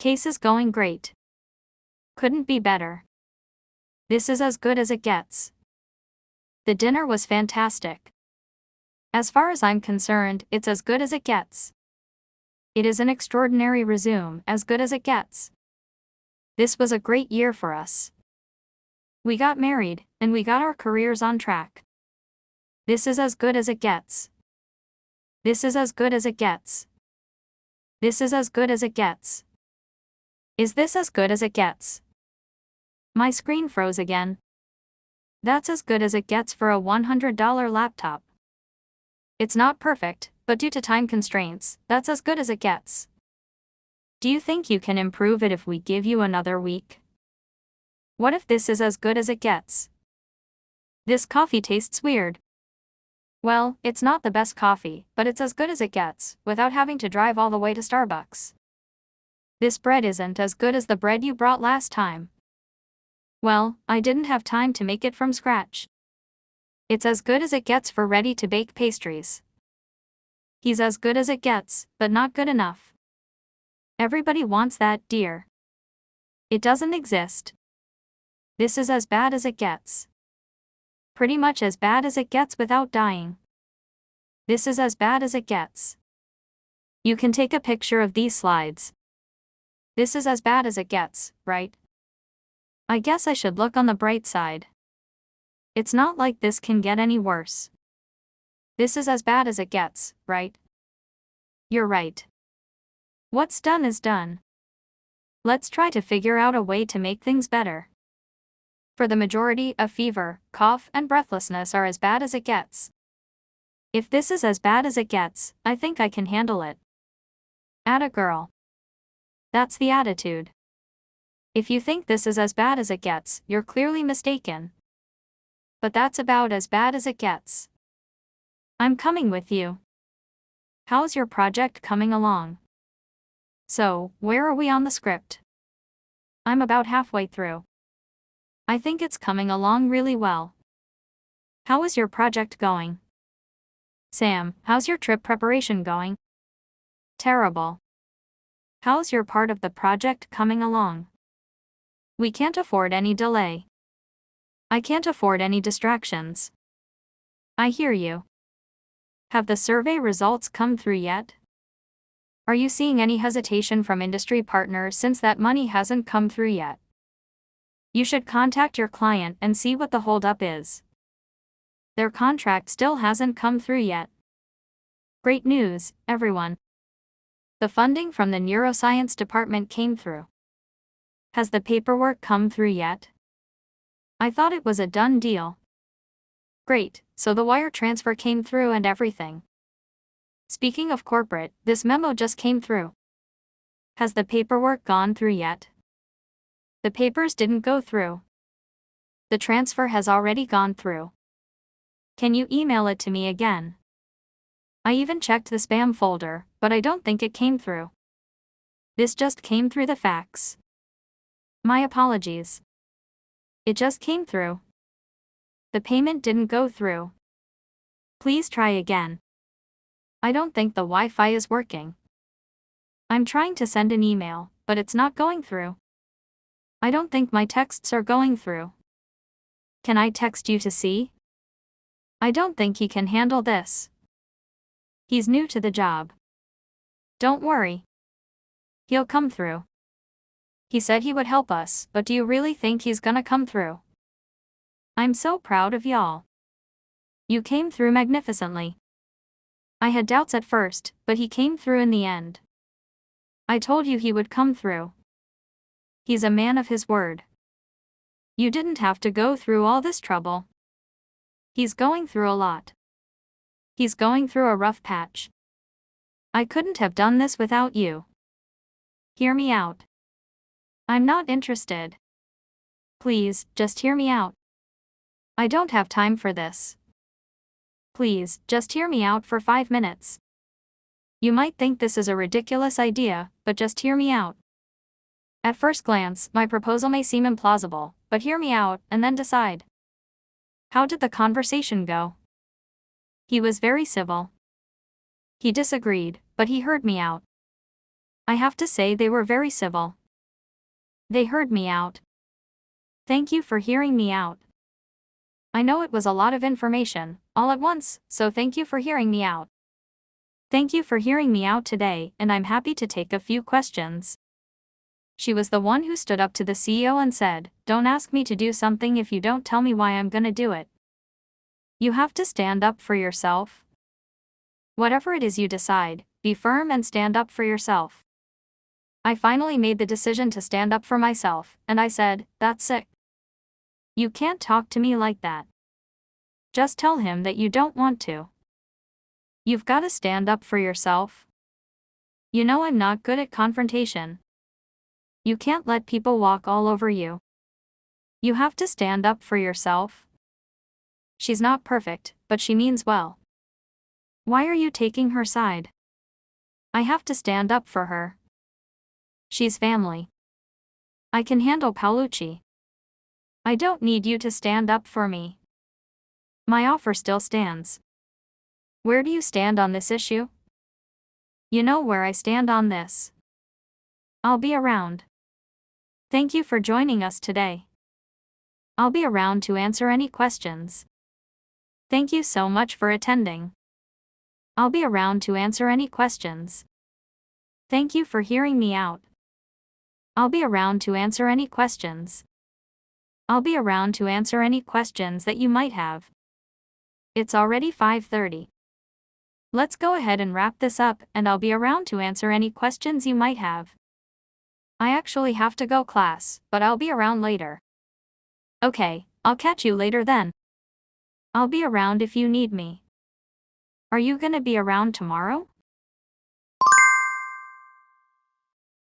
Case is going great. Couldn't be better. This is as good as it gets. The dinner was fantastic. As far as I'm concerned, it's as good as it gets. It is an extraordinary resume, as good as it gets. This was a great year for us. We got married, and we got our careers on track. This is as good as it gets. This is as good as it gets. This is as good as it gets. Is this as good as it gets? My screen froze again. That's as good as it gets for a $100 laptop. It's not perfect, but due to time constraints, that's as good as it gets. Do you think you can improve it if we give you another week? What if this is as good as it gets? This coffee tastes weird. Well, it's not the best coffee, but it's as good as it gets, without having to drive all the way to Starbucks. This bread isn't as good as the bread you brought last time. Well, I didn't have time to make it from scratch. It's as good as it gets for ready-to-bake pastries. He's as good as it gets, but not good enough. Everybody wants that, dear. It doesn't exist. This is as bad as it gets. Pretty much as bad as it gets without dying. This is as bad as it gets. You can take a picture of these slides. This is as bad as it gets, right? I guess I should look on the bright side. It's not like this can get any worse. This is as bad as it gets, right? You're right. What's done is done. Let's try to figure out a way to make things better. For the majority, a fever, cough, and breathlessness are as bad as it gets. If this is as bad as it gets, I think I can handle it. Atta girl. That's the attitude. If you think this is as bad as it gets, you're clearly mistaken. But that's about as bad as it gets. I'm coming with you. How's your project coming along? So, where are we on the script? I'm about halfway through. I think it's coming along really well. How is your project going? Sam, how's your trip preparation going? Terrible. How's your part of the project coming along? We can't afford any delay. I can't afford any distractions. I hear you. Have the survey results come through yet? Are you seeing any hesitation from industry partners since that money hasn't come through yet? You should contact your client and see what the holdup is. Their contract still hasn't come through yet. Great news, everyone. The funding from the neuroscience department came through. Has the paperwork come through yet? I thought it was a done deal. Great, so the wire transfer came through and everything. Speaking of corporate, this memo just came through. Has the paperwork gone through yet? The papers didn't go through. The transfer has already gone through. Can you email it to me again? I even checked the spam folder, but I don't think it came through. This just came through the fax. My apologies. It just came through. The payment didn't go through. Please try again. I don't think the Wi-Fi is working. I'm trying to send an email, but it's not going through. I don't think my texts are going through. Can I text you to see? I don't think he can handle this. He's new to the job. Don't worry. He'll come through. He said he would help us, but do you really think he's gonna come through? I'm so proud of y'all. You came through magnificently. I had doubts at first, but he came through in the end. I told you he would come through. He's a man of his word. You didn't have to go through all this trouble. He's going through a lot. He's going through a rough patch. I couldn't have done this without you. Hear me out. I'm not interested. Please, just hear me out. I don't have time for this. Please, just hear me out for 5 minutes. You might think this is a ridiculous idea, but just hear me out. At first glance, my proposal may seem implausible, but hear me out, and then decide. How did the conversation go? He was very civil. He disagreed, but he heard me out. I have to say they were very civil. They heard me out. Thank you for hearing me out. I know it was a lot of information, all at once, so thank you for hearing me out. Thank you for hearing me out today, and I'm happy to take a few questions. She was the one who stood up to the CEO and said, "Don't ask me to do something if you don't tell me why I'm gonna do it." You have to stand up for yourself. Whatever it is you decide, be firm and stand up for yourself. I finally made the decision to stand up for myself, and I said, "That's sick. You can't talk to me like that. Just tell him that you don't want to. You've got to stand up for yourself. You know I'm not good at confrontation. You can't let people walk all over you. You have to stand up for yourself. She's not perfect, but she means well. Why are you taking her side? I have to stand up for her. She's family. I can handle Paolucci. I don't need you to stand up for me. My offer still stands. Where do you stand on this issue? You know where I stand on this. I'll be around. Thank you for joining us today. I'll be around to answer any questions. Thank you so much for attending. I'll be around to answer any questions. Thank you for hearing me out. I'll be around to answer any questions. I'll be around to answer any questions that you might have. It's already 5:30. Let's go ahead and wrap this up, and I'll be around to answer any questions you might have. I actually have to go class, but I'll be around later. Okay, I'll catch you later then. I'll be around if you need me. Are you gonna be around tomorrow?